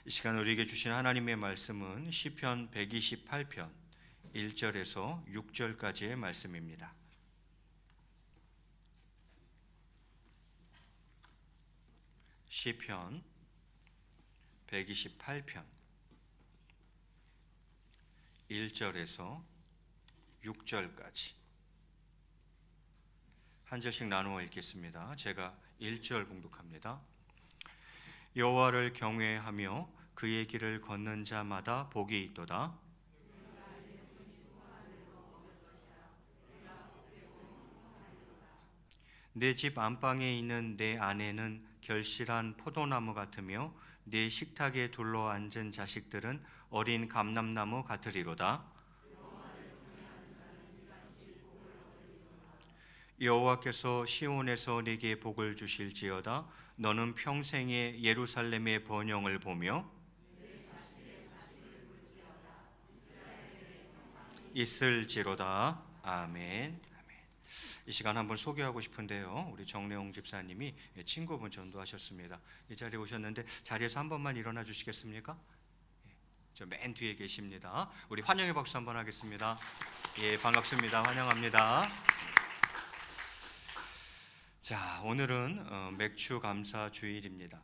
이 시간 우리에게 주신 하나님의 말씀은 시편 128편 1절에서 6절까지의 말씀입니다. 시편 128편 1절에서 6절까지 한 절씩 나누어 읽겠습니다. 제가 1절 봉독합니다. 여호와를 경외하며 그의 길을 걷는 자마다 복이 있도다. 내 집 안방에 있는 내 아내는 결실한 포도나무 같으며 내 식탁에 둘러 앉은 자식들은 어린 감람나무 같으리로다. 여호와께서 시온에서 네게 복을 주실지어다. 너는 평생에 예루살렘의 번영을 보며 있을지로다. 아멘. 이 시간 한번 소개하고 싶은데요, 우리 정래홍 집사님이 친구분 전도하셨습니다. 이 자리에 오셨는데 자리에서 한 번만 일어나 주시겠습니까? 저 맨 뒤에 계십니다. 우리 환영의 박수 한번 하겠습니다. 예, 반갑습니다. 환영합니다. 자, 오늘은 맥주 감사 주일입니다.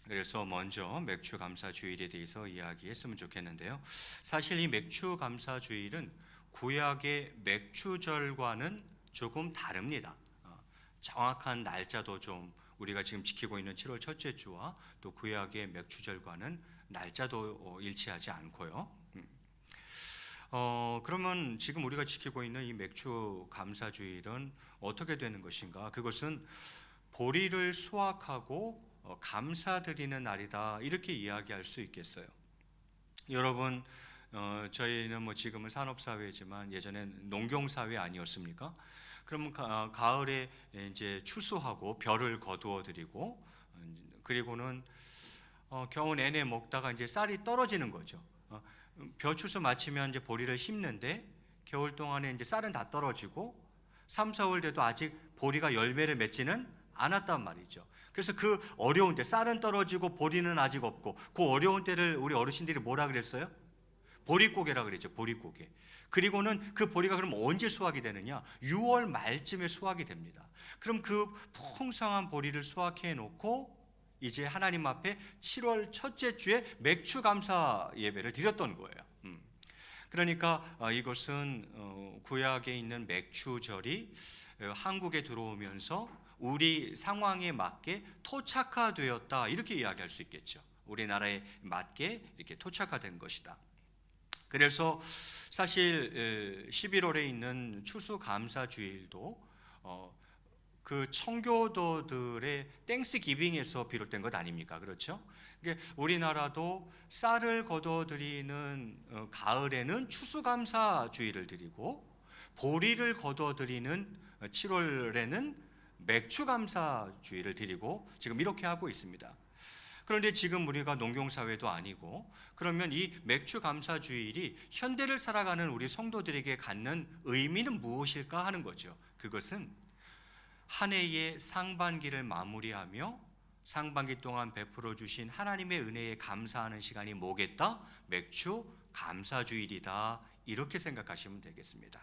그래서 먼저 맥주 감사 주일에 대해서 이야기했으면 좋겠는데요. 사실 이 맥주 감사 주일은 구약의 맥주절과는 조금 다릅니다. 정확한 날짜도 좀 우리가 지금 지키고 있는 7월 첫째 주와 또 구약의 맥주절과는 날짜도 일치하지 않고요. 그러면 지금 우리가 지키고 있는 이 맥주 감사 주일은 어떻게 되는 것인가? 그것은 보리를 수확하고 감사드리는 날이다, 이렇게 이야기할 수 있겠어요. 여러분, 저희는 뭐 지금은 산업사회지만 예전엔 농경사회 아니었습니까? 그러면 가을에 이제 추수하고 벼를 거두어 드리고, 그리고는 겨우 내내 먹다가 이제 쌀이 떨어지는 거죠. 벼 추수 마치면 이제 보리를 심는데 겨울 동안에 이제 쌀은 다 떨어지고 3, 4월 돼도 아직 보리가 열매를 맺지는 않았단 말이죠. 그래서 그 어려운 때, 쌀은 떨어지고 보리는 아직 없고 그 어려운 때를 우리 어르신들이 뭐라 그랬어요? 보릿고개라 그랬죠. 보릿고개. 그리고는 그 보리가 그럼 언제 수확이 되느냐? 6월 말쯤에 수확이 됩니다. 그럼 그 풍성한 보리를 수확해 놓고 이제 하나님 앞에 7월 첫째 주에 맥주 감사 예배를 드렸던 거예요. 그러니까 이것은 구약에 있는 맥주절이 한국에 들어오면서 우리 상황에 맞게 토착화되었다, 이렇게 이야기할 수 있겠죠. 우리나라에 맞게 이렇게 토착화된 것이다. 그래서 사실 11월에 있는 추수감사주일도 그 청교도들의 땡스 기빙에서 비롯된 것 아닙니까? 그렇죠? 우리나라도 쌀을 거둬들이는 가을에는 추수감사주일을 드리고, 보리를 거둬들이는 7월에는 맥주감사주일을 드리고, 지금 이렇게 하고 있습니다. 그런데 지금 우리가 농경사회도 아니고, 그러면 이 맥주감사주일이 현대를 살아가는 우리 성도들에게 갖는 의미는 무엇일까 하는 거죠. 그것은 한 해의 상반기를 마무리하며 상반기 동안 베풀어 주신 하나님의 은혜에 감사하는 시간이 뭐겠다? 맥주 감사주일이다, 이렇게 생각하시면 되겠습니다.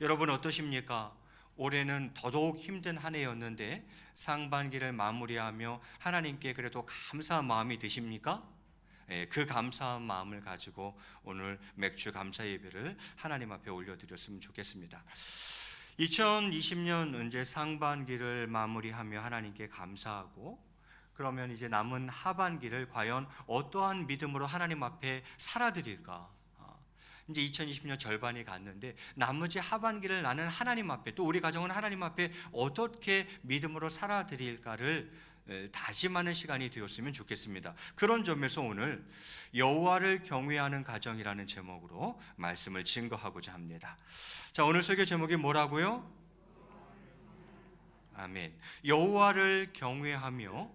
여러분 어떠십니까? 올해는 더더욱 힘든 한 해였는데 상반기를 마무리하며 하나님께 그래도 감사한 마음이 드십니까? 그 감사한 마음을 가지고 오늘 맥주 감사 예배를 하나님 앞에 올려드렸으면 좋겠습니다. 2020년 이제 상반기를 마무리하며 하나님께 감사하고, 그러면 이제 남은 하반기를 과연 어떠한 믿음으로 하나님 앞에 살아드릴까? 이제 2020년 절반이 갔는데 나머지 하반기를 나는 하나님 앞에, 또 우리 가정은 하나님 앞에 어떻게 믿음으로 살아드릴까를 다짐하는 시간이 되었으면 좋겠습니다. 그런 점에서 오늘 여호와를 경외하는 가정이라는 제목으로 말씀을 증거하고자 합니다. 자, 오늘 설교 제목이 뭐라고요? 아멘. 여호와를 경외하며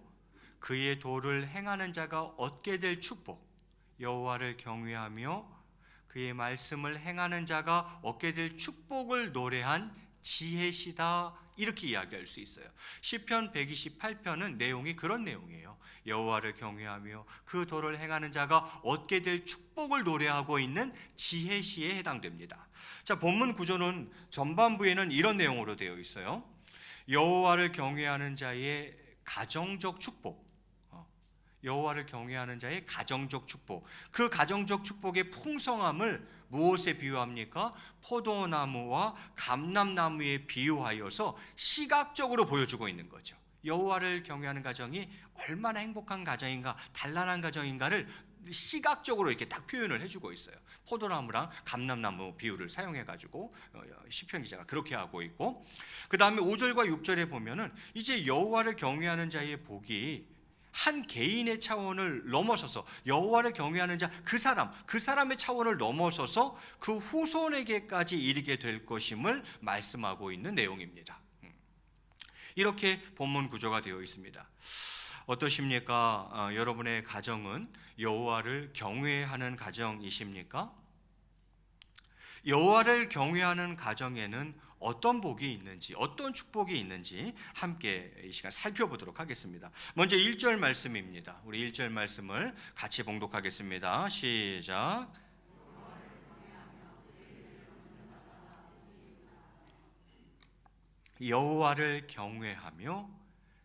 그의 도를 행하는 자가 얻게 될 축복. 여호와를 경외하며 그의 말씀을 행하는 자가 얻게 될 축복을 노래한 지혜시다, 이렇게 이야기할 수 있어요. 시편 128편은 내용이 그런 내용이에요. 여호와를 경외하며 그 도를 행하는 자가 얻게 될 축복을 노래하고 있는 지혜시에 해당됩니다. 자, 본문 구조는 전반부에는 이런 내용으로 되어 있어요. 여호와를 경외하는 자의 가정적 축복, 여호와를 경외하는 자의 가정적 축복, 그 가정적 축복의 풍성함을 무엇에 비유합니까? 포도나무와 감람나무에 비유하여서 시각적으로 보여주고 있는 거죠. 여호와를 경외하는 가정이 얼마나 행복한 가정인가, 단란한 가정인가를 시각적으로 이렇게 딱 표현을 해주고 있어요. 포도나무랑 감람나무 비유를 사용해가지고 시편 기자가 그렇게 하고 있고, 그 다음에 5절과 6절에 보면은 이제 여호와를 경외하는 자의 복이 한 개인의 차원을 넘어서서 여호와를 경외하는 자 그 사람의 차원을 넘어서서 그 후손에게까지 이르게 될 것임을 말씀하고 있는 내용입니다. 이렇게 본문 구조가 되어 있습니다. 어떠십니까? 여러분의 가정은 여호와를 경외하는 가정이십니까? 여호와를 경외하는 가정에는 어떤 복이 있는지, 어떤 축복이 있는지 함께 이 시간 살펴보도록 하겠습니다. 먼저 1절 말씀입니다. 우리 1절 말씀을 같이 봉독하겠습니다. 시작. 여호와를 경외하며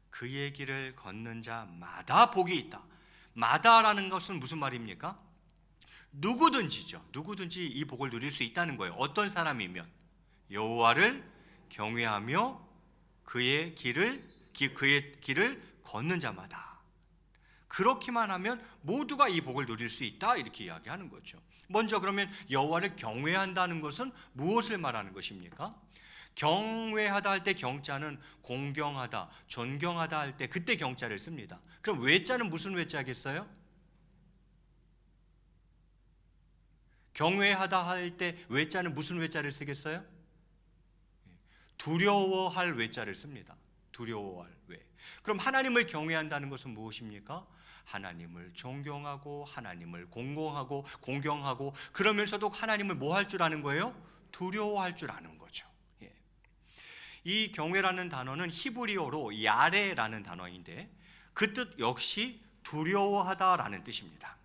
그의 길을 걷는 자마다 복이 있다. 마다라는 것은 무슨 말입니까? 누구든지죠. 누구든지 이 복을 누릴 수 있다는 거예요. 어떤 사람이면 여호와를 경외하며 그의 길을 걷는 자마다, 그렇게만 하면 모두가 이 복을 누릴 수 있다, 이렇게 이야기하는 거죠. 먼저 그러면 여호와를 경외한다는 것은 무엇을 말하는 것입니까? 경외하다 할 때 경자는 공경하다, 존경하다 할 때 그때 경자를 씁니다. 그럼 외자는 무슨 외자겠어요? 경외하다 할 때 외자는 무슨 외자를 쓰겠어요? 두려워할 외자를 씁니다. 두려워할 외. 그럼 하나님을 경외한다는 것은 무엇입니까? 하나님을 존경하고 하나님을 공경하고 그러면서도 하나님을 뭐 할 줄 아는 거예요? 두려워할 줄 아는 거죠. 이 경외라는 단어는 히브리어로 야레라는 단어인데 그 뜻 역시 두려워하다라는 뜻입니다.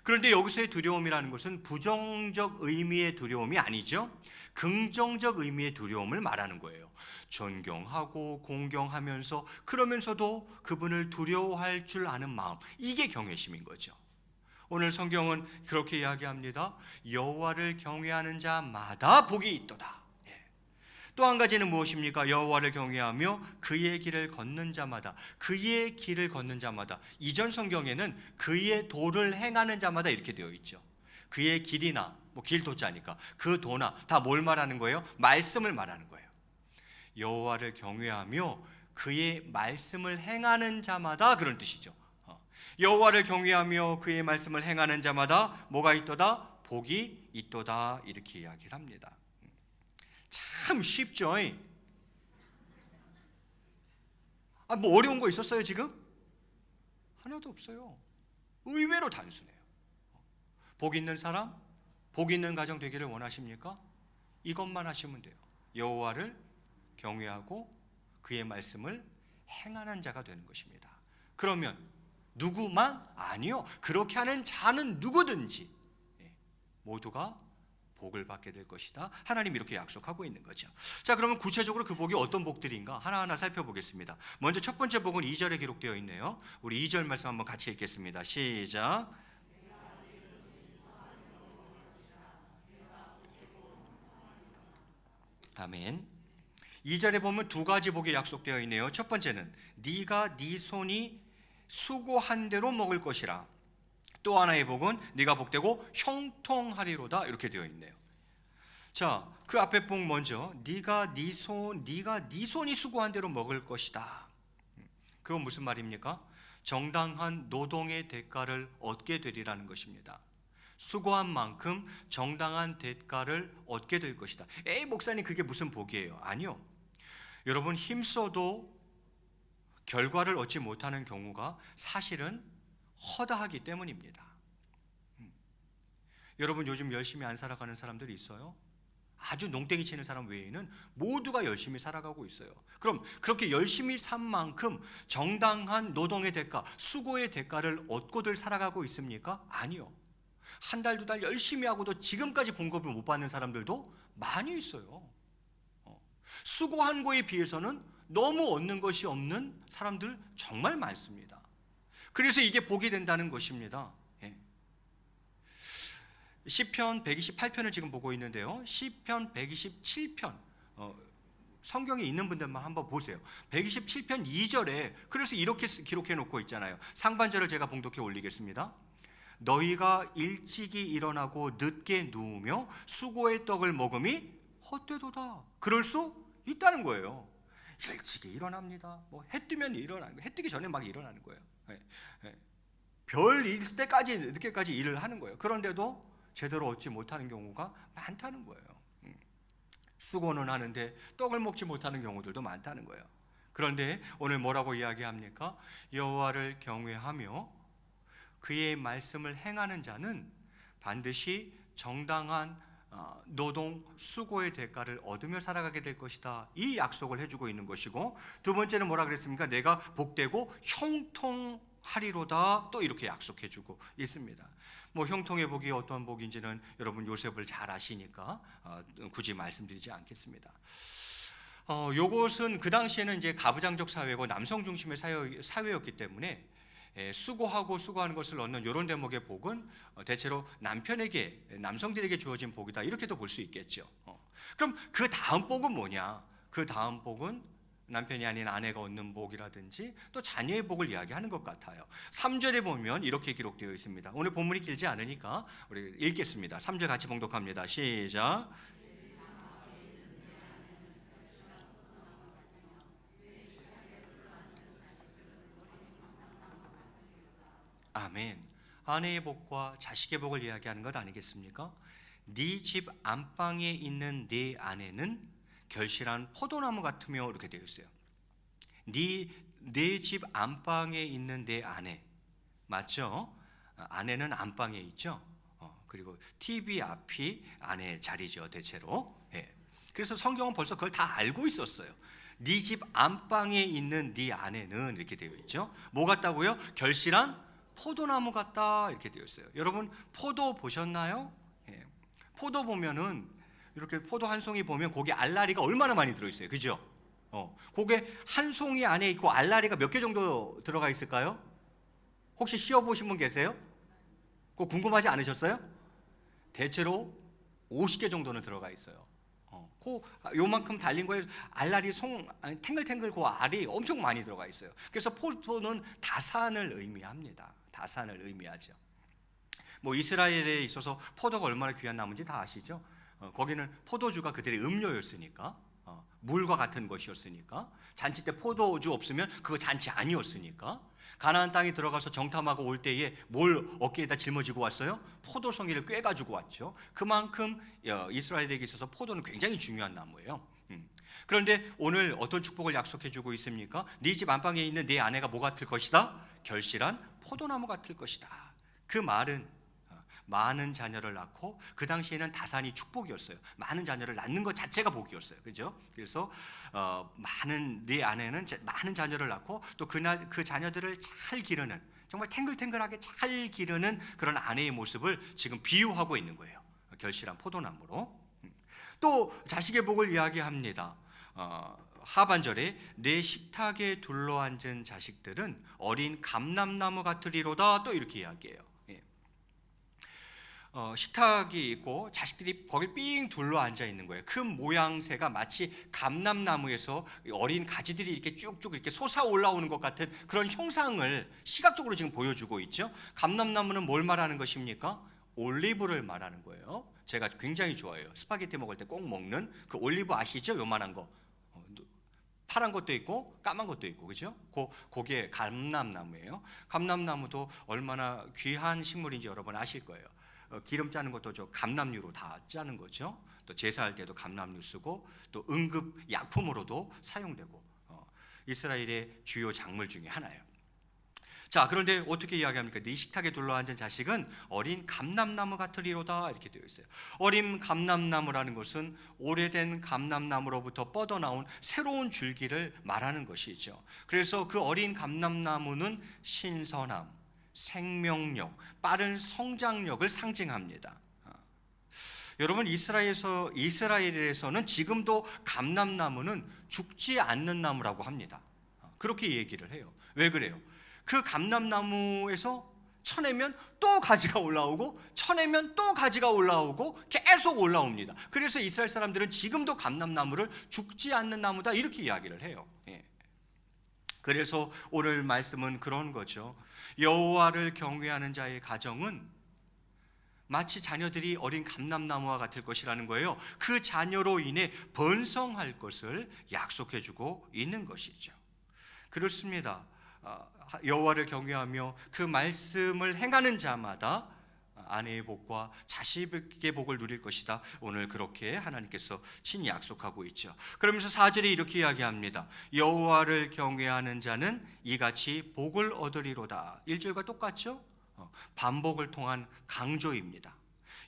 그런데 여기서의 두려움이라는 것은 부정적 의미의 두려움이 아니죠. 긍정적 의미의 두려움을 말하는 거예요. 존경하고 공경하면서 그러면서도 그분을 두려워할 줄 아는 마음, 이게 경외심인 거죠. 오늘 성경은 그렇게 이야기합니다. 여호와를 경외하는 자마다 복이 있도다. 또 한 가지는 무엇입니까? 여호와를 경외하며 그의 길을 걷는 자마다, 그의 길을 걷는 자마다, 이전 성경에는 그의 도를 행하는 자마다 이렇게 되어 있죠. 그의 길이나 길도자니까 그 도나 다 뭘 말하는 거예요? 말씀을 말하는 거예요. 여호와를 경외하며 그의 말씀을 행하는 자마다, 그런 뜻이죠. 여호와를 경외하며 그의 말씀을 행하는 자마다 뭐가 있도다? 복이 있도다, 이렇게 이야기를 합니다. 참 쉽죠? 뭐 어려운 거 있었어요 지금? 하나도 없어요. 의외로 단순해요. 복 있는 사람, 복 있는 가정 되기를 원하십니까? 이것만 하시면 돼요. 여호와를 경외하고 그의 말씀을 행하는 자가 되는 것입니다. 그러면 누구만? 아니요. 그렇게 하는 자는 누구든지 모두가 복을 받게 될 것이다. 하나님 이렇게 약속하고 있는 거죠. 자, 그러면 구체적으로 그 복이 어떤 복들인가 하나하나 살펴보겠습니다. 먼저 첫 번째 복은 2절에 기록되어 있네요. 우리 2절 말씀 한번 같이 읽겠습니다. 시작. 아멘. 2절에 보면 두 가지 복이 약속되어 있네요. 첫 번째는 네가 네 손이 수고한 대로 먹을 것이라. 또 하나의 복은 네가 복되고 형통하리로다, 이렇게 되어 있네요. 자, 그 앞에 복 먼저 네가 네 손이 수고한 대로 먹을 것이다. 그건 무슨 말입니까? 정당한 노동의 대가를 얻게 되리라는 것입니다. 수고한 만큼 정당한 대가를 얻게 될 것이다. 에이 목사님 그게 무슨 복이에요? 아니요. 여러분 힘써도 결과를 얻지 못하는 경우가 사실은 허다하기 때문입니다. 여러분 요즘 열심히 안 살아가는 사람들이 있어요? 아주 농땡이 치는 사람 외에는 모두가 열심히 살아가고 있어요. 그럼 그렇게 열심히 산 만큼 정당한 노동의 대가, 수고의 대가를 얻고들 살아가고 있습니까? 아니요. 한 달, 두 달 열심히 하고도 지금까지 봉급을 못 받는 사람들도 많이 있어요. 수고한 거에 비해서는 너무 얻는 것이 없는 사람들 정말 많습니다. 그래서 이게 복이 된다는 것입니다. 시편 128편을 지금 보고 있는데요. 시편 127편 성경에 있는 분들만 한번 보세요. 127편 2절에 그래서 이렇게 기록해 놓고 있잖아요. 상반절을 제가 봉독해 올리겠습니다. 너희가 일찍이 일어나고 늦게 누우며 수고의 떡을 먹음이 헛되도다. 그럴 수 있다는 거예요. 일찍이 일어납니다. 뭐 해 뜨면 일어나는 거예요. 해 뜨기 전에 막 일어나는 거예요. 별 있을 때까지 늦게까지 일을 하는 거예요. 그런데도 제대로 얻지 못하는 경우가 많다는 거예요. 수고는 하는데 떡을 먹지 못하는 경우들도 많다는 거예요. 그런데 오늘 뭐라고 이야기합니까? 여호와를 경외하며 그의 말씀을 행하는 자는 반드시 정당한 노동, 수고의 대가를 얻으며 살아가게 될 것이다. 이 약속을 해주고 있는 것이고, 두 번째는 뭐라 그랬습니까? 내가 복되고 형통하리로다. 또 이렇게 약속해주고 있습니다. 뭐 형통의 복이 어떤 복인지는 여러분 요셉을 잘 아시니까 굳이 말씀드리지 않겠습니다. 요것은 그 당시에는 이제 가부장적 사회고 남성 중심의 사회였기 때문에 수고하는 것을 얻는 이런 대목의 복은 대체로 남성들에게 주어진 복이다, 이렇게도 볼 수 있겠죠. 그럼 그 다음 복은 뭐냐? 그 다음 복은 남편이 아닌 아내가 얻는 복이라든지 또 자녀의 복을 이야기하는 것 같아요. 3절에 보면 이렇게 기록되어 있습니다. 오늘 본문이 길지 않으니까 우리 읽겠습니다. 3절 같이 봉독합니다. 시작. 아멘. 아내의 복과 자식의 복을 이야기하는 것 아니겠습니까? 네 집 안방에 있는 네 아내는 결실한 포도나무 같으며, 이렇게 되어 있어요. 네 집 안방에 있는 내 아내, 맞죠? 아내는 안방에 있죠. 그리고 TV 앞이 아내의 자리죠, 대체로. 그래서 성경은 벌써 그걸 다 알고 있었어요. 네 집 안방에 있는 네 아내는, 이렇게 되어 있죠. 뭐 같다고요? 결실한 포도나무 같다, 이렇게 되어 있어요. 여러분 포도 보셨나요? 포도 보면은 이렇게 포도 한 송이 보면 거기 알라리가 얼마나 많이 들어있어요, 그죠? 그게 한 송이 안에 있고 알라리가 몇 개 정도 들어가 있을까요? 혹시 씌어보신 분 계세요? 그거 궁금하지 않으셨어요? 대체로 50개 정도는 들어가 있어요. 요만큼 달린 거에 알알이 탱글탱글 그 알이 엄청 많이 들어가 있어요. 그래서 포도는 다산을 의미합니다. 다산을 의미하죠. 뭐 이스라엘에 있어서 포도가 얼마나 귀한 나무인지 다 아시죠? 거기는 포도주가 그들의 음료였으니까, 물과 같은 것이었으니까, 잔치 때 포도주 없으면 그거 잔치 아니었으니까, 가나안 땅에 들어가서 정탐하고 올 때에 뭘 어깨에다 짊어지고 왔어요? 포도송이를 꿰가지고 왔죠. 그만큼 이스라엘에게 있어서 포도는 굉장히 중요한 나무예요. 그런데 오늘 어떤 축복을 약속해주고 있습니까? 네 집 안방에 있는 네 아내가 뭐 같을 것이다? 결실한 포도나무 같을 것이다. 그 말은 많은 자녀를 낳고, 그 당시에는 다산이 축복이었어요. 많은 자녀를 낳는 것 자체가 복이었어요. 그죠? 그래서 네 아내는 많은 자녀를 낳고 또 그 자녀들을 잘 기르는, 정말 탱글탱글하게 잘 기르는 그런 아내의 모습을 지금 비유하고 있는 거예요. 결실한 포도나무로. 또 자식의 복을 이야기합니다. 하반절에 내 식탁에 둘러앉은 자식들은 어린 감람나무 같으리로다, 또 이렇게 이야기해요. 식탁이 있고 자식들이 거기 삥 둘러 앉아 있는 거예요. 그 모양새가 마치 감람나무에서 어린 가지들이 이렇게 쭉쭉 이렇게 솟아 올라오는 것 같은 그런 형상을 시각적으로 지금 보여주고 있죠. 감람나무는 뭘 말하는 것입니까? 올리브를 말하는 거예요. 제가 굉장히 좋아해요. 스파게티 먹을 때 꼭 먹는 그 올리브 아시죠? 요만한 거. 파란 것도 있고 까만 것도 있고, 그죠? 그게 감람나무예요. 감람나무도 얼마나 귀한 식물인지 여러분 아실 거예요. 기름 짜는 것도 저 감람류로 다 짜는 거죠. 또 제사할 때도 감람류 쓰고, 또 응급 약품으로도 사용되고, 이스라엘의 주요 작물 중에 하나예요. 자, 그런데 어떻게 이야기합니까? 네 식탁에 둘러앉은 자식은 어린 감람나무 같으리로다 이렇게 되어 있어요. 어린 감람나무라는 것은 오래된 감람나무로부터 뻗어나온 새로운 줄기를 말하는 것이죠. 그래서 그 어린 감람나무는 신선함, 생명력, 빠른 성장력을 상징합니다. 여러분, 이스라엘에서는 지금도 감람나무는 죽지 않는 나무라고 합니다. 그렇게 얘기를 해요. 왜 그래요? 그 감람나무에서 쳐내면 또 가지가 올라오고 쳐내면 또 가지가 올라오고 계속 올라옵니다. 그래서 이스라엘 사람들은 지금도 감람나무를 죽지 않는 나무다 이렇게 이야기를 해요. 그래서 오늘 말씀은 그런 거죠. 여호와를 경외하는 자의 가정은 마치 자녀들이 어린 감람나무와 같을 것이라는 거예요. 그 자녀로 인해 번성할 것을 약속해주고 있는 것이죠. 그렇습니다. 여호와를 경외하며 그 말씀을 행하는 자마다 아내의 복과 자식의 복을 누릴 것이다. 오늘 그렇게 하나님께서 친히 약속하고 있죠. 그러면서 4절에 이렇게 이야기합니다. 여호와를 경외하는 자는 이같이 복을 얻으리로다. 1절과 똑같죠? 반복을 통한 강조입니다.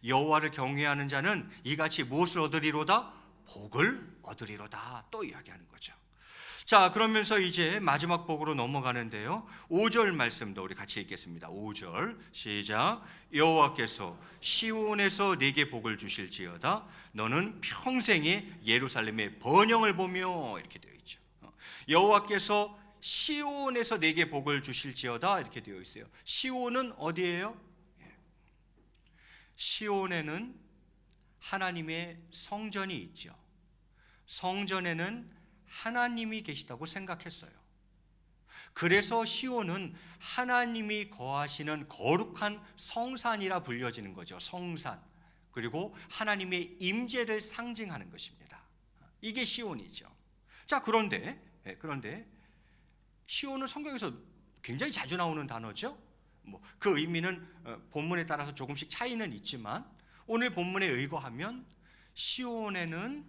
여호와를 경외하는 자는 이같이 무엇을 얻으리로다? 복을 얻으리로다. 또 이야기하는 거죠. 자, 그러면서 이제 마지막 복으로 넘어가는데요. 5절 말씀도 우리 같이 읽겠습니다. 5절 시작. 여호와께서 시온에서 네게 복을 주실지어다. 너는 평생에 예루살렘의 번영을 보며 이렇게 되어 있죠. 여호와께서 시온에서 네게 복을 주실지어다 이렇게 되어 있어요. 시온은 어디예요? 시온에는 하나님의 성전이 있죠. 성전에는 하나님이 계시다고 생각했어요. 그래서 시온은 하나님이 거하시는 거룩한 성산이라 불려지는 거죠. 성산. 그리고 하나님의 임재를 상징하는 것입니다. 이게 시온이죠. 자, 그런데 시온은 성경에서 굉장히 자주 나오는 단어죠. 그 의미는 본문에 따라서 조금씩 차이는 있지만 오늘 본문에 의거하면 시온에는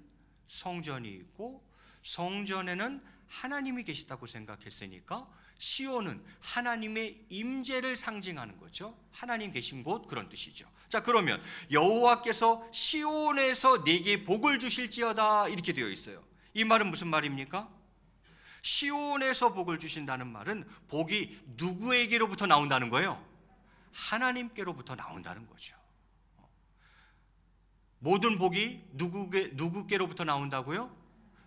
성전이 있고 성전에는 하나님이 계시다고 생각했으니까 시온은 하나님의 임재를 상징하는 거죠. 하나님 계신 곳, 그런 뜻이죠. 자, 그러면 여호와께서 시온에서 네게 복을 주실지어다 이렇게 되어 있어요. 이 말은 무슨 말입니까? 시온에서 복을 주신다는 말은 복이 누구에게로부터 나온다는 거예요? 하나님께로부터 나온다는 거죠. 모든 복이 누구께로부터 나온다고요?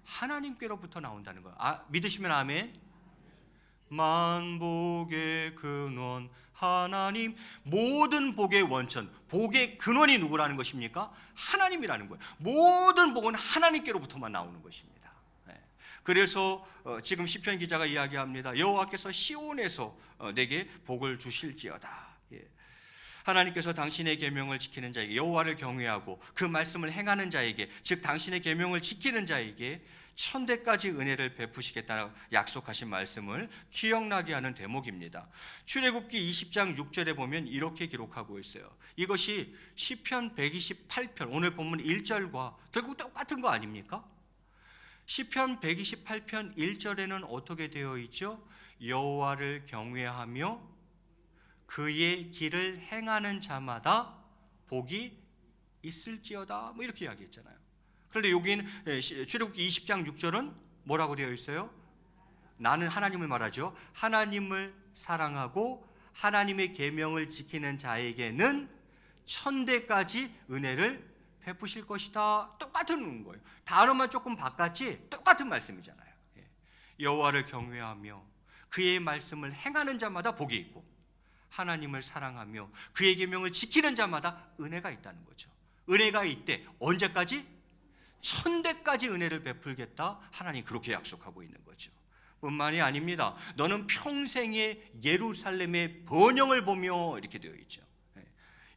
하나님께로부터 나온다는 거예요. 믿으시면 아멘. 만복의 근원 하나님. 모든 복의 원천, 복의 근원이 누구라는 것입니까? 하나님이라는 거예요. 모든 복은 하나님께로부터만 나오는 것입니다. 그래서 지금 시편 기자가 이야기합니다. 여호와께서 시온에서 내게 복을 주실지어다. 하나님께서 당신의 계명을 지키는 자에게, 여호와를 경외하고 그 말씀을 행하는 자에게, 즉 당신의 계명을 지키는 자에게 천대까지 은혜를 베푸시겠다고 약속하신 말씀을 기억나게 하는 대목입니다. 출애굽기 20장 6절에 보면 이렇게 기록하고 있어요. 이것이 시편 128편 오늘 본문 1절과 결국 똑같은 거 아닙니까? 시편 128편 1절에는 어떻게 되어 있죠? 여호와를 경외하며 그의 길을 행하는 자마다 복이 있을지어다, 이렇게 이야기했잖아요. 그런데 여기는 출애굽기 20장 6절은 뭐라고 되어 있어요? 나는 하나님을 말하죠. 하나님을 사랑하고 하나님의 계명을 지키는 자에게는 천대까지 은혜를 베푸실 것이다. 똑같은 거예요. 단어만 조금 바꿨지 똑같은 말씀이잖아요. 여호와를 경외하며 그의 말씀을 행하는 자마다 복이 있고 하나님을 사랑하며 그의 계명을 지키는 자마다 은혜가 있다는 거죠. 은혜가 있대. 언제까지? 천대까지 은혜를 베풀겠다. 하나님 그렇게 약속하고 있는 거죠. 뿐만이 아닙니다. 너는 평생에 예루살렘의 번영을 보며 이렇게 되어 있죠.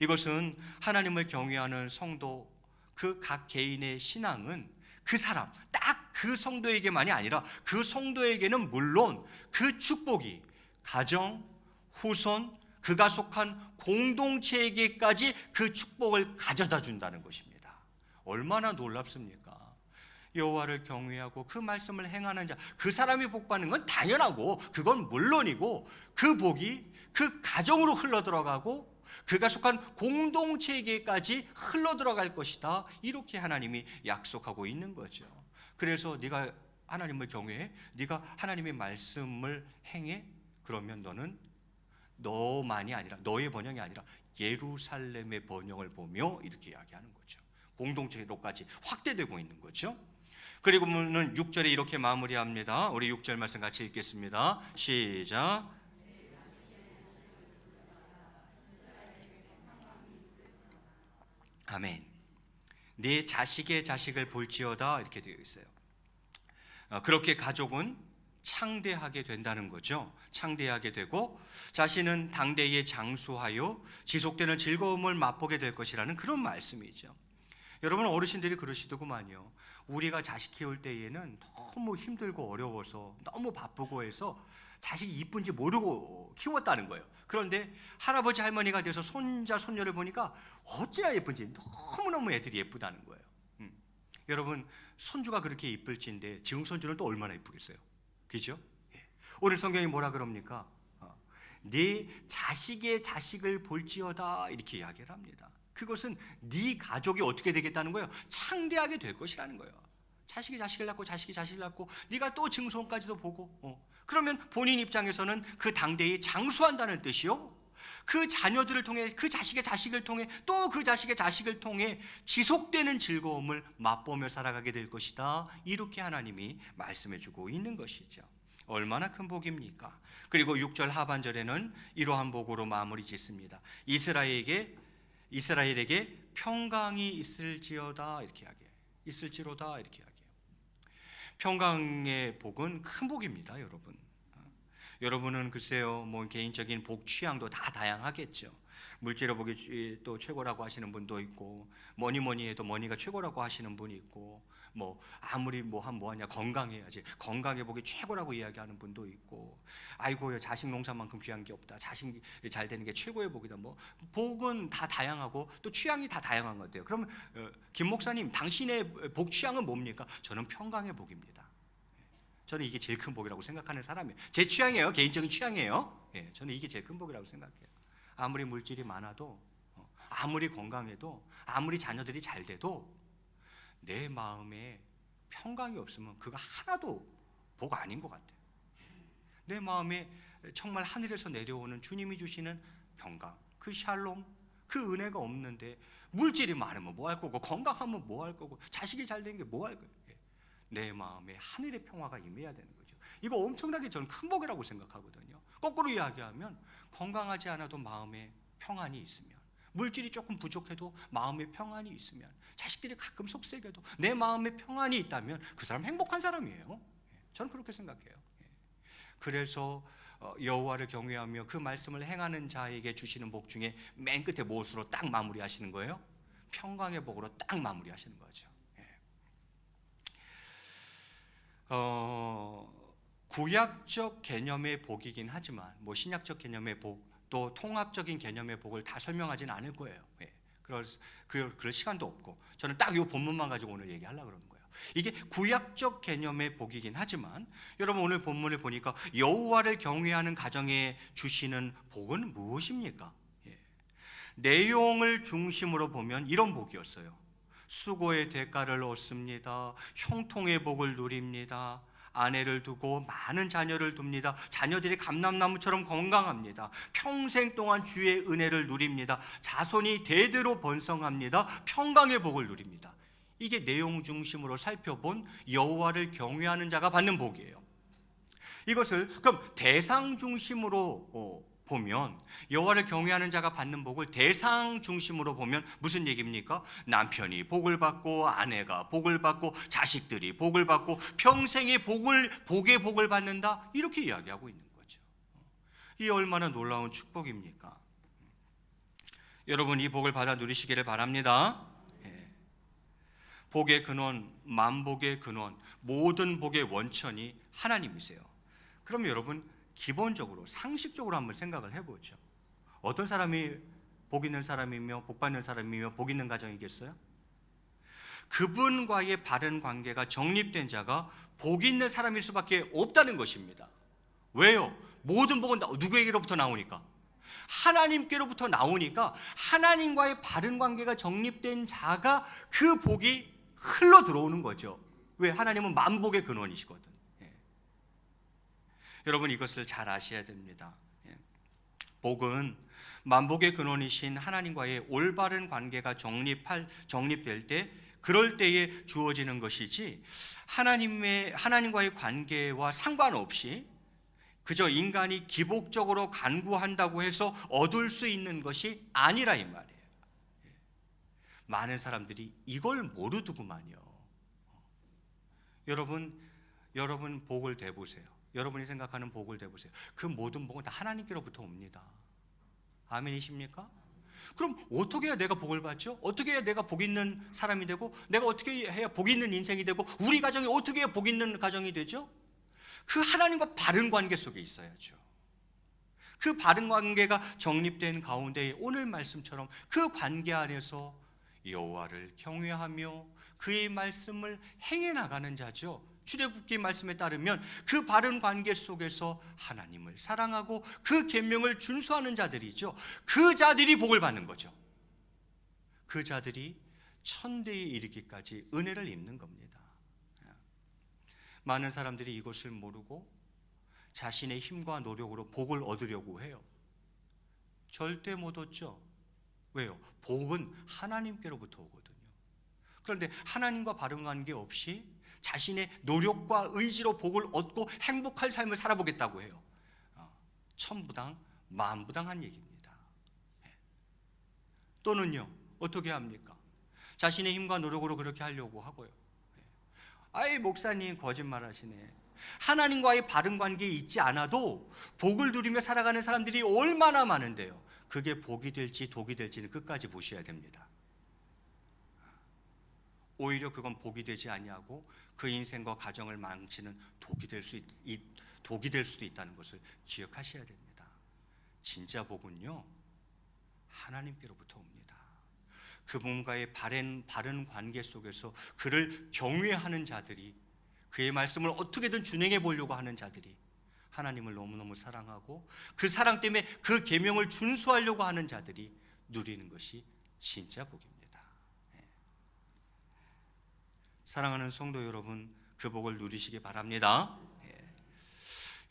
이것은 하나님을 경외하는 성도 그 각 개인의 신앙은 그 사람 딱 그 성도에게만이 아니라 그 성도에게는 물론 그 축복이 가정, 후손, 그가 속한 공동체에게까지 그 축복을 가져다 준다는 것입니다. 얼마나 놀랍습니까? 여호와를 경외하고 그 말씀을 행하는 자, 그 사람이 복받는 건 당연하고 그건 물론이고, 그 복이 그 가정으로 흘러들어가고 그가 속한 공동체에게까지 흘러들어갈 것이다. 이렇게 하나님이 약속하고 있는 거죠. 그래서 네가 하나님을 경외해, 네가 하나님의 말씀을 행해, 그러면 너는 너만이 아니라, 너의 번영이 아니라 예루살렘의 번영을 보며, 이렇게 이야기하는 거죠. 공동체로까지 확대되고 있는 거죠. 그리고는 6절에 이렇게 마무리합니다. 우리 6절 말씀 같이 읽겠습니다. 시작. 아멘. 네 자식의 자식을 볼지어다, 이렇게 되어 있어요. 그렇게 가족은 창대하게 된다는 거죠. 창대하게 되고 자신은 당대에 장수하여 지속되는 즐거움을 맛보게 될 것이라는 그런 말씀이죠. 여러분, 어르신들이 그러시더구만요. 우리가 자식 키울 때에는 너무 힘들고 어려워서 너무 바쁘고 해서 자식이 이쁜지 모르고 키웠다는 거예요. 그런데 할아버지 할머니가 돼서 손자 손녀를 보니까 어찌나 예쁜지, 너무너무 애들이 예쁘다는 거예요. 여러분, 손주가 그렇게 이쁠진데 증손주는 또 얼마나 이쁘겠어요, 그죠? 오늘 성경이 뭐라 그럽니까? 네 자식의 자식을 볼지어다, 이렇게 이야기를 합니다. 그것은 네 가족이 어떻게 되겠다는 거예요? 창대하게 될 것이라는 거예요. 자식이 자식을 낳고 자식이 자식을 낳고 네가 또 증손까지도 보고, 그러면 본인 입장에서는 그 당대에 장수한다는 뜻이요, 그 자녀들을 통해, 그 자식의 자식을 통해, 또 그 자식의 자식을 통해 지속되는 즐거움을 맛보며 살아가게 될 것이다. 이렇게 하나님이 말씀해 주고 있는 것이죠. 얼마나 큰 복입니까? 그리고 6절 하반절에는 이러한 복으로 마무리 짓습니다. 이스라엘에게 평강이 있을지어다, 이렇게 이야기해요. 있을지로다, 이렇게 이야기해요. 평강의 복은 큰 복입니다, 여러분. 여러분은 글쎄요, 뭐 개인적인 복 취향도 다 다양하겠죠. 물질의 복이 또 최고라고 하시는 분도 있고, 뭐니 해도 머니가 최고라고 하시는 분이 있고, 뭐 아무리 뭐하냐 건강해야지, 건강의 복이 최고라고 이야기하는 분도 있고, 아이고 자식 농사만큼 귀한 게 없다, 자식이 잘 되는 게 최고의 복이다. 뭐 복은 다 다양하고 또 취향이 다 다양한 것 같아요. 그러면 김 목사님, 당신의 복 취향은 뭡니까? 저는 평강의 복입니다. 저는 이게 제일 큰 복이라고 생각하는 사람이에요. 제 취향이에요. 개인적인 취향이에요. 저는 이게 제일 큰 복이라고 생각해요. 아무리 물질이 많아도, 아무리 건강해도, 아무리 자녀들이 잘 돼도 내 마음에 평강이 없으면 그거 하나도 복 아닌 것 같아요. 내 마음에 정말 하늘에서 내려오는 주님이 주시는 평강, 그 샬롬, 그 은혜가 없는데 물질이 많으면 뭐 할 거고, 건강하면 뭐 할 거고, 자식이 잘 되는 게 뭐 할 거예요. 내 마음에 하늘의 평화가 임해야 되는 거죠. 이거 엄청나게 저는 큰 복이라고 생각하거든요. 거꾸로 이야기하면 건강하지 않아도 마음에 평안이 있으면, 물질이 조금 부족해도 마음에 평안이 있으면, 자식들이 가끔 속썩여도 내 마음에 평안이 있다면 그 사람 행복한 사람이에요. 저는 그렇게 생각해요. 그래서 여호와를 경외하며 그 말씀을 행하는 자에게 주시는 복 중에 맨 끝에 무엇으로 딱 마무리하시는 거예요? 평강의 복으로 딱 마무리하시는 거죠. 구약적 개념의 복이긴 하지만 뭐 신약적 개념의 복, 또 통합적인 개념의 복을 다 설명하지는 않을 거예요. 그럴 시간도 없고, 저는 딱 이 본문만 가지고 오늘 얘기하려고 그러는 거예요. 이게 구약적 개념의 복이긴 하지만 여러분, 오늘 본문을 보니까 여호와를 경외하는 가정에 주시는 복은 무엇입니까? 내용을 중심으로 보면 이런 복이었어요. 수고의 대가를 얻습니다. 형통의 복을 누립니다. 아내를 두고 많은 자녀를 둡니다. 자녀들이 감람나무처럼 건강합니다. 평생 동안 주의 은혜를 누립니다. 자손이 대대로 번성합니다. 평강의 복을 누립니다. 이게 내용 중심으로 살펴본 여호와를 경외하는 자가 받는 복이에요. 이것을 그럼 대상 중심으로 보면, 여호와를 경외하는 자가 받는 복을 대상 중심으로 보면 무슨 얘기입니까? 남편이 복을 받고, 아내가 복을 받고, 자식들이 복을 받고, 평생의 복의 복을 받는다, 이렇게 이야기하고 있는 거죠. 이 얼마나 놀라운 축복입니까? 여러분, 이 복을 받아 누리시기를 바랍니다. 복의 근원, 만복의 근원, 모든 복의 원천이 하나님이세요. 그럼 여러분, 기본적으로 상식적으로 한번 생각을 해보죠. 어떤 사람이 복 있는 사람이며 복 받는 사람이며 복 있는 가정이겠어요? 그분과의 바른 관계가 정립된 자가 복 있는 사람일 수밖에 없다는 것입니다. 왜요? 모든 복은 누구에게로부터 나오니까? 하나님께로부터 나오니까 하나님과의 바른 관계가 정립된 자가 그 복이 흘러 들어오는 거죠. 왜? 하나님은 만복의 근원이시거든. 예. 여러분 이것을 잘 아셔야 됩니다. 예. 복은 만복의 근원이신 하나님과의 올바른 관계가 정립될 때, 그럴 때에 주어지는 것이지 하나님과의 관계와 상관없이 그저 인간이 기복적으로 간구한다고 해서 얻을 수 있는 것이 아니라 이 말이에요. 많은 사람들이 이걸 모르더구만요. 여러분 복을 대보세요. 여러분이 생각하는 복을 대보세요. 그 모든 복은 다 하나님께로부터 옵니다. 아멘이십니까? 그럼 어떻게 해야 내가 복을 받죠? 어떻게 해야 내가 복 있는 사람이 되고, 내가 어떻게 해야 복 있는 인생이 되고, 우리 가정이 어떻게 해야 복 있는 가정이 되죠? 그 하나님과 바른 관계 속에 있어야죠. 그 바른 관계가 정립된 가운데 오늘 말씀처럼 그 관계 안에서 여호와를 경외하며 그의 말씀을 행해 나가는 자죠. 출애굽기 말씀에 따르면 그 바른 관계 속에서 하나님을 사랑하고 그 계명을 준수하는 자들이죠. 그 자들이 복을 받는 거죠. 그 자들이 천대에 이르기까지 은혜를 입는 겁니다. 많은 사람들이 이것을 모르고 자신의 힘과 노력으로 복을 얻으려고 해요. 절대 못 얻죠. 왜요? 복은 하나님께로부터 오거든요. 그런데 하나님과 바른 관계 없이 자신의 노력과 의지로 복을 얻고 행복할 삶을 살아보겠다고 해요. 천부당 만부당한 얘기입니다. 또는요, 어떻게 합니까? 자신의 힘과 노력으로 그렇게 하려고 하고요. 아이 목사님 거짓말하시네. 하나님과의 바른 관계에 있지 않아도 복을 누리며 살아가는 사람들이 얼마나 많은데요. 그게 복이 될지 독이 될지는 끝까지 보셔야 됩니다. 오히려 그건 복이 되지 아니하고 그 인생과 가정을 망치는 독이 될 수도 있다는 것을 기억하셔야 됩니다. 진짜 복은요, 하나님께로부터 옵니다. 그분과의 바른 관계 속에서 그를 경외하는 자들이, 그의 말씀을 어떻게든 준행해 보려고 하는 자들이 하나님을 너무너무 사랑하고 그 사랑 때문에 그 계명을 준수하려고 하는 자들이 누리는 것이 진짜 복입니다. 사랑하는 성도 여러분, 그 복을 누리시기 바랍니다.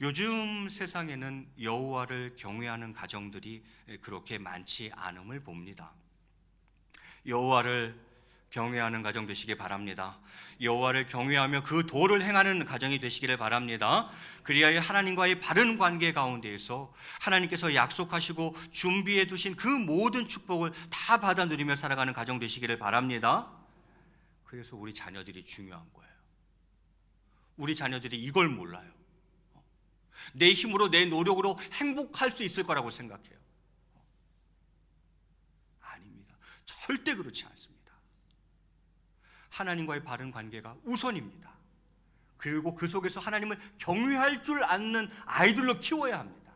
요즘 세상에는 여호와를 경외하는 가정들이 그렇게 많지 않음을 봅니다. 여호와를 경외하는 가정 되시기 바랍니다. 여호와를 경외하며 그 도를 행하는 가정이 되시기를 바랍니다. 그리하여 하나님과의 바른 관계 가운데에서 하나님께서 약속하시고 준비해 두신 그 모든 축복을 다 받아 누리며 살아가는 가정 되시기를 바랍니다. 그래서 우리 자녀들이 중요한 거예요. 우리 자녀들이 이걸 몰라요. 내 힘으로 내 노력으로 행복할 수 있을 거라고 생각해요. 절대 그렇지 않습니다. 하나님과의 바른 관계가 우선입니다. 그리고 그 속에서 하나님을 경외할 줄 아는 아이들로 키워야 합니다.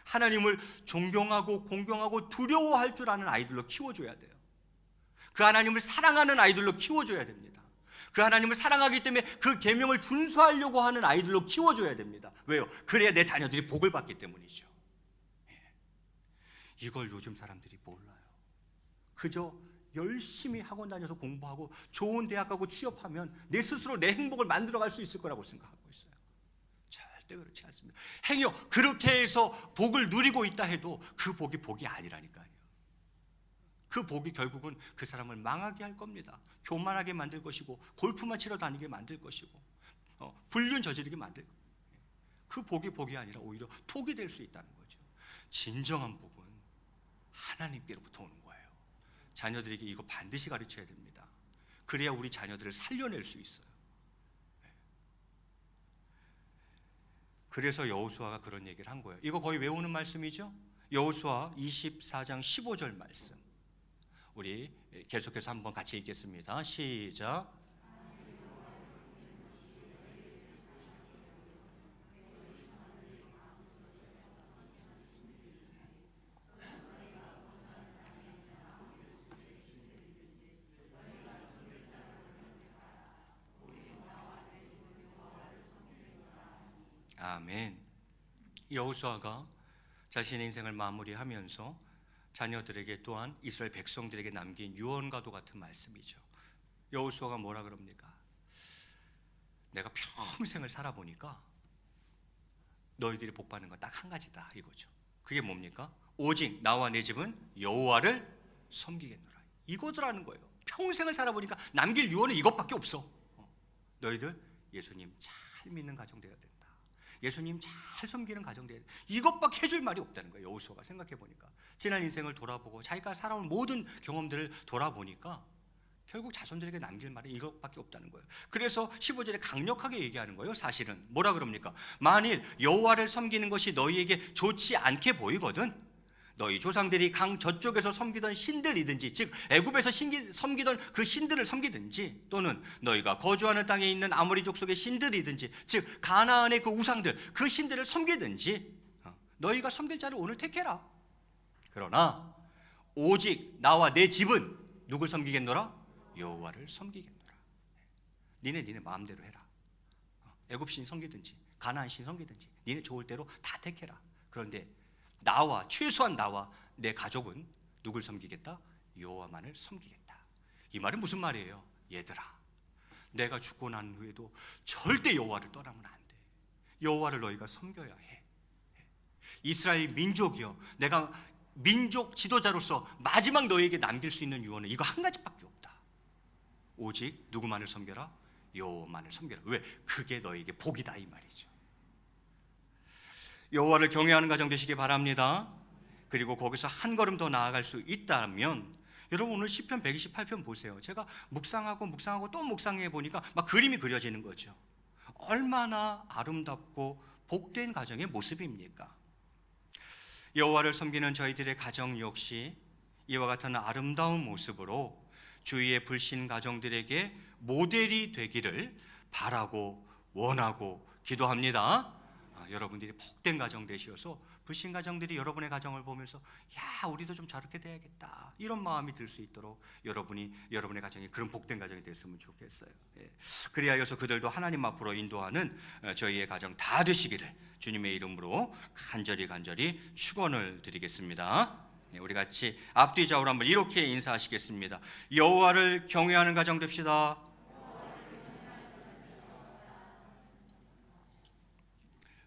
하나님을 존경하고 공경하고 두려워할 줄 아는 아이들로 키워줘야 돼요. 그 하나님을 사랑하는 아이들로 키워줘야 됩니다. 그 하나님을 사랑하기 때문에 그 계명을 준수하려고 하는 아이들로 키워줘야 됩니다. 왜요? 그래야 내 자녀들이 복을 받기 때문이죠. 이걸 요즘 사람들이 몰라요. 그저 열심히 학원 다녀서 공부하고 좋은 대학 가고 취업하면 내 스스로 내 행복을 만들어갈 수 있을 거라고 생각하고 있어요. 절대 그렇지 않습니다. 행여 그렇게 해서 복을 누리고 있다 해도 그 복이 복이 아니라니까요. 그 복이 결국은 그 사람을 망하게 할 겁니다. 교만하게 만들 것이고 골프만 치러 다니게 만들 것이고 불륜 저지르게 만들 거예요. 그 복이 복이 아니라 오히려 독이 될 수 있다는 거죠. 진정한 복은 하나님께로부터 오는 거예요. 자녀들에게 이거 반드시 가르쳐야 됩니다. 그래야 우리 자녀들을 살려낼 수 있어요. 그래서 여호수아가 그런 얘기를 한 거예요. 이거 거의 외우는 말씀이죠. 여호수아 24장 15절 말씀, 우리 계속해서 한번 같이 읽겠습니다. 시작. 아멘. 여호수아가 자신의 인생을 마무리하면서 자녀들에게 또한 이스라엘 백성들에게 남긴 유언과도 같은 말씀이죠. 여호수아가 뭐라 그럽니까? 내가 평생을 살아보니까 너희들이 복받는 건 딱 한 가지다 이거죠. 그게 뭡니까? 오직 나와 내 집은 여호와를 섬기겠노라. 이거더라는 거예요. 평생을 살아보니까 남길 유언은 이것밖에 없어. 너희들 예수님 잘 믿는 가정 되어야 된다. 예수님 잘 섬기는 가정 되어야 된다. 이것밖에 해줄 말이 없다는 거예요. 여호수아가 생각해보니까 지난 인생을 돌아보고 자기가 살아온 모든 경험들을 돌아보니까 결국 자손들에게 남길 말이 이것밖에 없다는 거예요. 그래서 15절에 강력하게 얘기하는 거예요. 사실은 뭐라 그럽니까? 만일 여호와를 섬기는 것이 너희에게 좋지 않게 보이거든 너희 조상들이 강 저쪽에서 섬기던 신들이든지 즉 애굽에서 섬기던 그 신들을 섬기든지 또는 너희가 거주하는 땅에 있는 아모리 족속의 신들이든지 즉 가나안의 그 우상들 그 신들을 섬기든지 너희가 섬길 자를 오늘 택해라. 그러나 오직 나와 내 집은 누굴 섬기겠노라? 여호와를 섬기겠노라. 니네 마음대로 해라. 애굽 신 섬기든지 가나안 신 섬기든지 니네 좋을 대로 다 택해라. 그런데 나와 최소한 나와 내 가족은 누굴 섬기겠다? 여호와만을 섬기겠다. 이 말은 무슨 말이에요? 얘들아, 내가 죽고 난 후에도 절대 여호와를 떠나면 안 돼. 여호와를 너희가 섬겨야 해. 이스라엘 민족이여, 내가 민족 지도자로서 마지막 너희에게 남길 수 있는 유언은 이거 한 가지밖에 없다. 오직 누구만을 섬겨라? 여호와만을 섬겨라. 왜? 그게 너희에게 복이다 이 말이죠. 여호와를 경외하는 가정 되시기 바랍니다. 그리고 거기서 한 걸음 더 나아갈 수 있다면 여러분 오늘 시편 128편 보세요. 제가 묵상하고 또 묵상해 보니까 막 그림이 그려지는 거죠. 얼마나 아름답고 복된 가정의 모습입니까? 여호와를 섬기는 저희들의 가정 역시 이와 같은 아름다운 모습으로 주위의 불신 가정들에게 모델이 되기를 바라고 원하고 기도합니다. 여러분들이 복된 가정 되시어서 불신 가정들이 여러분의 가정을 보면서 야 우리도 좀 저렇게 돼야겠다 이런 마음이 들 수 있도록 여러분의 가정이 그런 복된 가정이 됐으면 좋겠어요. 그리하여서 그들도 하나님 앞으로 인도하는 저희의 가정 다 되시기를 주님의 이름으로 간절히 축원을 드리겠습니다. 우리 같이 앞뒤 좌우로 한번 이렇게 인사하시겠습니다. 여호와를 경외하는 가정 됩시다.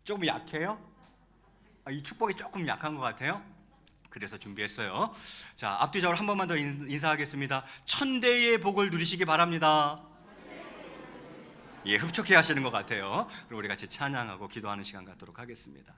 조금 약해요? 이 축복이 조금 약한 것 같아요. 그래서 준비했어요. 자, 앞뒤 좌우로 한 번만 더 인사하겠습니다. 천대의 복을 누리시기 바랍니다. 예, 흡족해 하시는 것 같아요. 그럼 우리 같이 찬양하고 기도하는 시간 갖도록 하겠습니다.